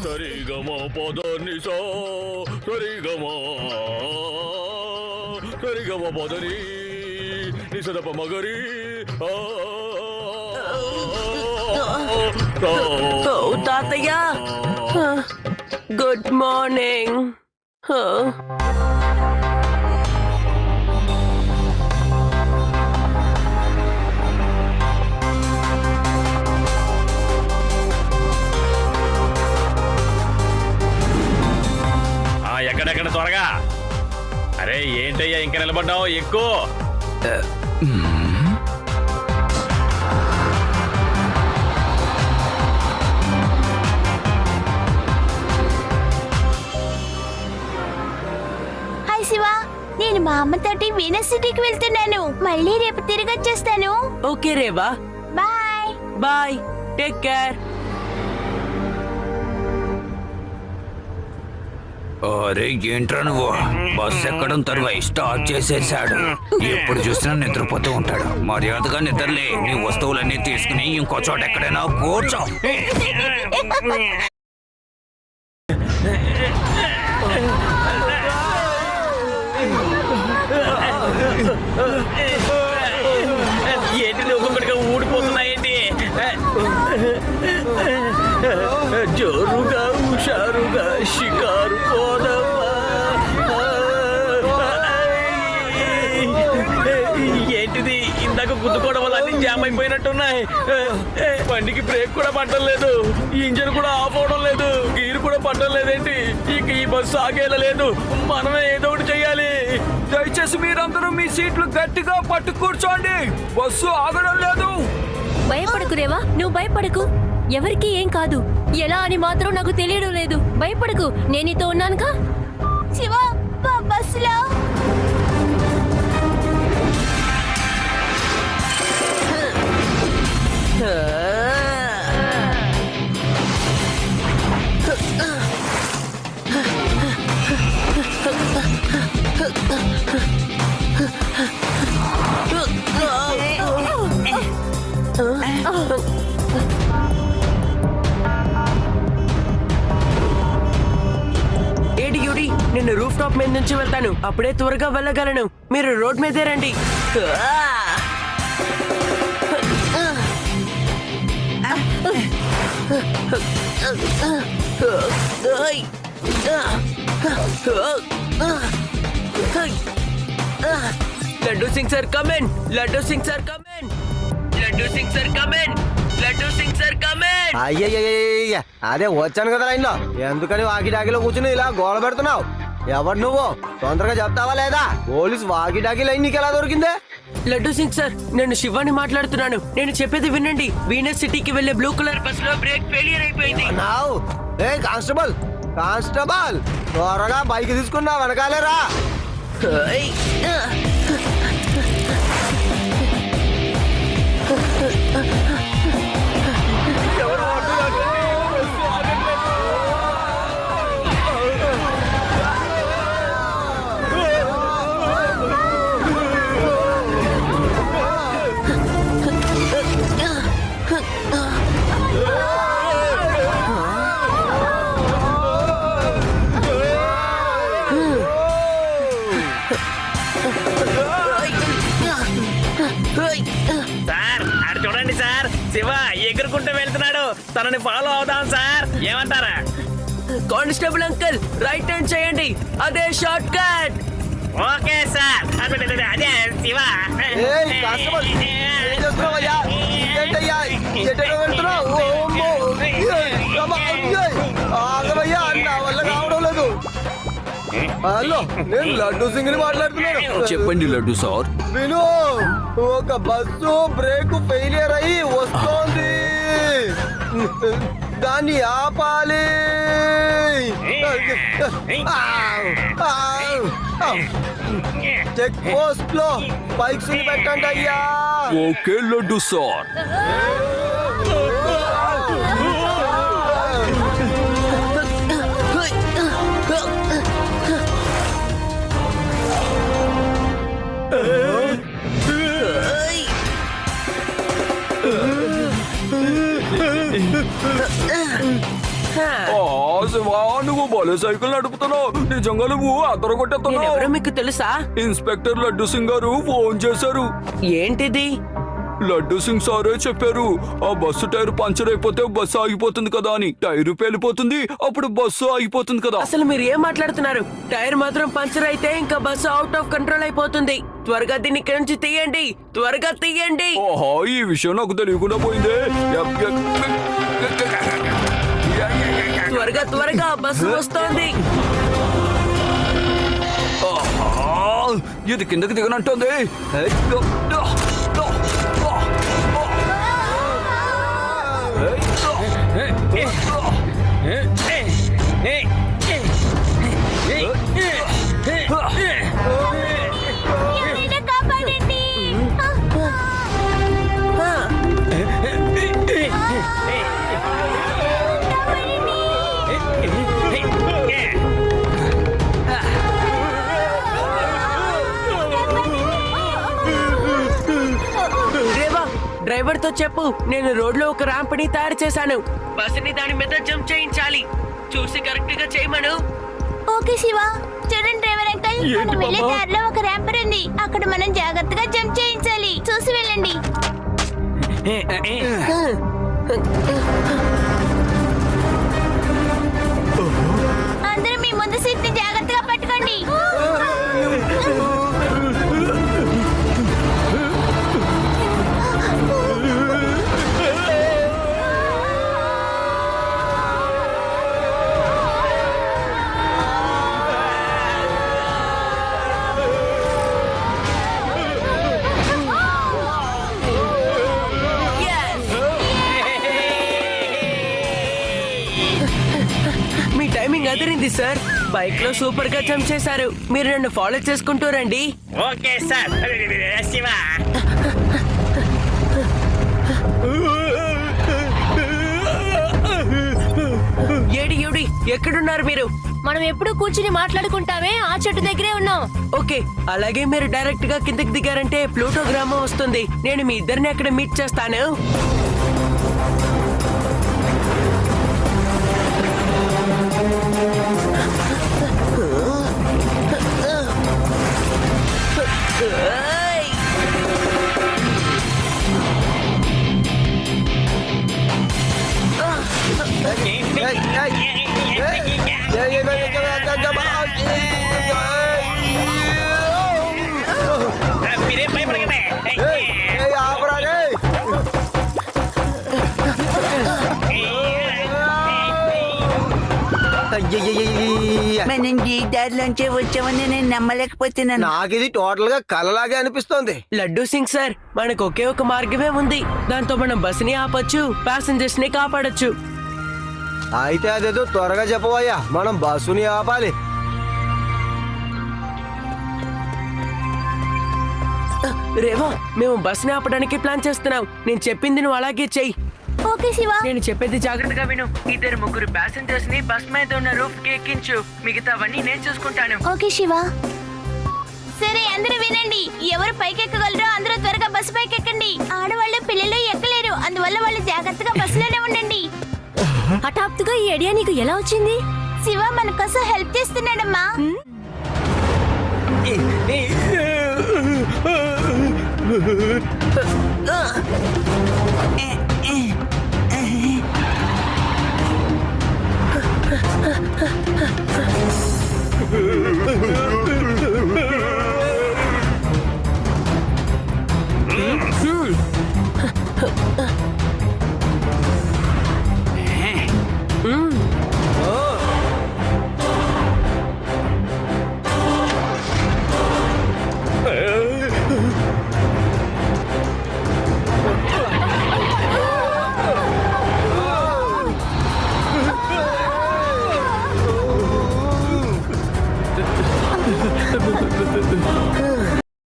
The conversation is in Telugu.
సరిగమ పదని సా సరిగమ సరిగమ పదని నిసదప మగరి తాతయ్య గుడ్ మార్నింగ్. ఎక్కడెక్కడ త్వరగా. అరే ఏంటయ్యా ఇంకా నిలబడ్డావు, ఎక్కువ. హాయ్ శివ, నేను మా అమ్మతోటి వీనస్ సిటీకి వెళ్తున్నాను. మళ్ళీ రేపు తిరిగి వచ్చేస్తాను. Okay Reva, bye. Bye, take care. అరే ఏంట్రా నువ్వు, బస్ ఎక్కడం తరువాత స్టార్ట్ చేసేసాడు. ఎప్పుడు చూసినా నిద్రపోతూ ఉంటాడు. మర్యాదగా నిద్రలే, నీ వస్తువులన్నీ తీసుకుని ఇంకో చోట ఎక్కడైనా కూర్చో. ఏంటి ఒక్కొక్కడిగా ఊడిపోతున్నాయేంటి? జోరుగా హుషారుగా షికారు పోదమ్మా. ఏంటిది, ఇందాక గుద్దుకోవడం వల్ల అన్ని జామ్ అయిపోయినట్టున్నాయి. బండికి బ్రేక్ కూడా పట్టడం లేదు, ఇంజన్ కూడా ఆఫ్ అవడం లేదు, గీర్ కూడా పట్టడం లేదేంటి? ఇక ఈ బస్సు ఆగేలా లేదు. మనమే ఏదో ఒకటి చెయ్యాలి. దయచేసి మీరందరూ మీ సీట్లు గట్టిగా పట్టు కూర్చోండి, బస్సు ఆగడం లేదు. భయపడకు రేవా, నువ్వు భయపడకు. ఎవరికి ఏం కాదు. ఎలా అని మాత్రం నాకు తెలియడం లేదు. భయపడకు, నేను నీతో ఉన్నానుగా. శివ, బస్సులో ఏంటి యూడి, నేను రూఫ్ టాప్ మీద నుంచి వెళ్తాను, అప్పుడే త్వరగా వెళ్ళగలను. మీరు రోడ్ మీదే రండి. Laddu Singh sir come on, Laddu Singh sir come on, Laddu Singh sir come on, Laddu Singh sir come on. అయ్యయ్య, అదే వచ్చాను కదా లైన్లో. ఎందుకని వాకిడాకిలో కూర్చుని ఇలా గోల పెడుతున్నావు? ఎవరు నువ్వు? తొందరగా చెప్తావా లేదా? పోలీస్ వాకిడాకి లైన్ నీకు ఎలా దొరికిందే? లడ్డు సింగ్ సార్, నేను శివాని మాట్లాడుతున్నాను. నేను చెప్పేది వినండి. వీనస్ సిటీకి వెళ్లే బ్లూ కలర్ బస్ లో బ్రేక్ ఫెయిలియర్ అయిపోయింది. నావు ఏ కానిస్టేబుల్, కానిస్టేబుల్, త్వరగా బైక్ తీసుకున్నా వెనకాలేరా. సార్ ఆడు చూడండి సార్, శివ ఎగురుకుంటూ వెళ్తున్నాడు. తనని ఫాలో అవుదాం సార్, ఏమంటారా? కానిస్టేబుల్ అంకుల్, రైట్ హ్యాండ్ చేయండి, అదే షార్ట్ కట్. Okay sir. అదే శివ. ఏయ్ కానిస్టేబుల్, ఏం చేస్తున్నావయ్యా? ఏంటయ్యా ఎటో వెళ్తున్నావు? ఆగవయ్యా, నా వల్ల కావడం లేదు. హలో, నేను లడ్డు సింగ్ ని మాట్లాడుతున్నాను. చెప్పండి లడ్డు సార్. విను, ఒక బస్సు బ్రేక్ ఫెయిలియర్ అయ్యి వస్తోంది, దాన్ని ఆపాలి. చెక్ పోస్ట్ లో బైక్స్ పెట్టండి అయ్యా. Okay laddu sir. శివా నువ్వు భలే సైకిల్ నడుపుతున్నావు. నిజంగా నువ్వు నేనెవరో అదరగొట్టేస్తున్నావు. మీకు తెలుసా? ఇన్స్పెక్టర్ లడ్డు సింగ్ గారు ఫోన్ చేశారు. ఏంటిది? లడ్డు సింగ్ సారే చెప్పారు, ఆ బస్సు టైర్ పంచర్ అయిపోతే బస్సు ఆగిపోతుంది కదా అని. టైర్ పేలిపోతుంది, అప్పుడు బస్సు ఆగిపోతుంది కదా. అసలు మీరు ఏం మాట్లాడుతున్నారు? టైర్ మాత్రం పంచర్ అయితే ఇంకా బస్సు అవుట్ ఆఫ్ కంట్రోల్ అయిపోతుంది. త్వరగా దీన్ని ఇక్కడి నుంచి తీయండి, త్వరగా తీయండి. ఓహో, ఈ విషయం నాకు తెలియకుండా పోయిందే. త్వరగా త్వరగా బస్సు వస్తోంది. ఆహా, ఇది కిందకి దిగనంటుంది. ఎవరైనా కాపాడండి. ఆ, రేవా, డ్రైవర్ తో చెప్పు, నేను రోడ్ లో ఒక ర్యాంప్ ని తయారు చేశాను. బస్సుని దాని మీద జంప్ చేయించాలి. చూసి కరెక్ట్ గా చేయమను. ఓకే శివ. చూడండి డ్రైవర్ అంకల్, మనం వెళ్ళే దారిలో ఒక ర్యాంపర్ ఉంది. అక్కడ మనం జాగ్రత్తగా జంప్ చేయించాలి. చూసి వెళ్ళండి. అందరూ మీ ముందు సీట్ ని జాగ్రత్తగా పట్టుకోండి. మీ టైమింగ్ అదిరింది సార్. బైక్ లో సూపర్ గా జంప్ చేశారు. మీరు నన్ను ఫాలో చేసుకుంటూ రండి. Okay sir. Shiva, AD AD, ఎక్కడున్నారు మీరు? మనం ఎప్పుడు కూర్చుని మాట్లాడుకుంటామే ఆ చెట్టు దగ్గరే ఉన్నాం. ఓకే, అలాగే మీరు డైరెక్ట్ గా కిందకి దిగారంటే ప్లూటో గ్రామం వస్తుంది. నేను మీ ఇద్దరిని అక్కడ మీట్ చేస్తాను. మీరే భయపడకండి. మనం ఈ దారిలోంచే వచ్చామని నేను నమ్మలేకపోతున్నాను. నాకిది టోటల్ గా కలలాగే అనిపిస్తోంది. లడ్డూ సింగ్ సార్, మనకు ఒకే ఒక మార్గమే ఉంది. దాంతో మనం బస్సుని ఆపొచ్చు, ప్యాసింజర్స్ ని కాపాడొచ్చు. అయితే అదేదో త్వరగా చెప్పవయ్యా, మనం బస్సుని ఆపాలి. రేవా, మేము బస్సుని ఆపడానికి ప్లాన్ చేస్తున్నాం. నేను చెప్పింది నువ్వు అలాగే చెయ్యి. ఓకే శివ. నేను చెప్పేది జాగ్రత్తగా విను. ఇద్దరు ముగ్గురు ప్యాసింజర్స్ ని బస్ మీద ఉన్న రూఫ్ కి ఎక్కించు. మిగతావన్నీ నేను చూసుకుంటాను. ఓకే శివ. సరే అందరూ వినండి. ఎవరు పైకెక్కగలరో అందరూ త్వరగా బస్సు పైకెక్కండి. ఆడవాళ్ళు పిల్లలు ఎక్కలేరు, అందువల్ల వాళ్ళు జాగ్రత్తగా బస్సులోనే ఉండండి. హఠాత్తుగా ఈ ఐడియా నీకు ఎలా వచ్చింది? శివ మన కోసం హెల్ప్ చేస్తున్నాడమ్మా.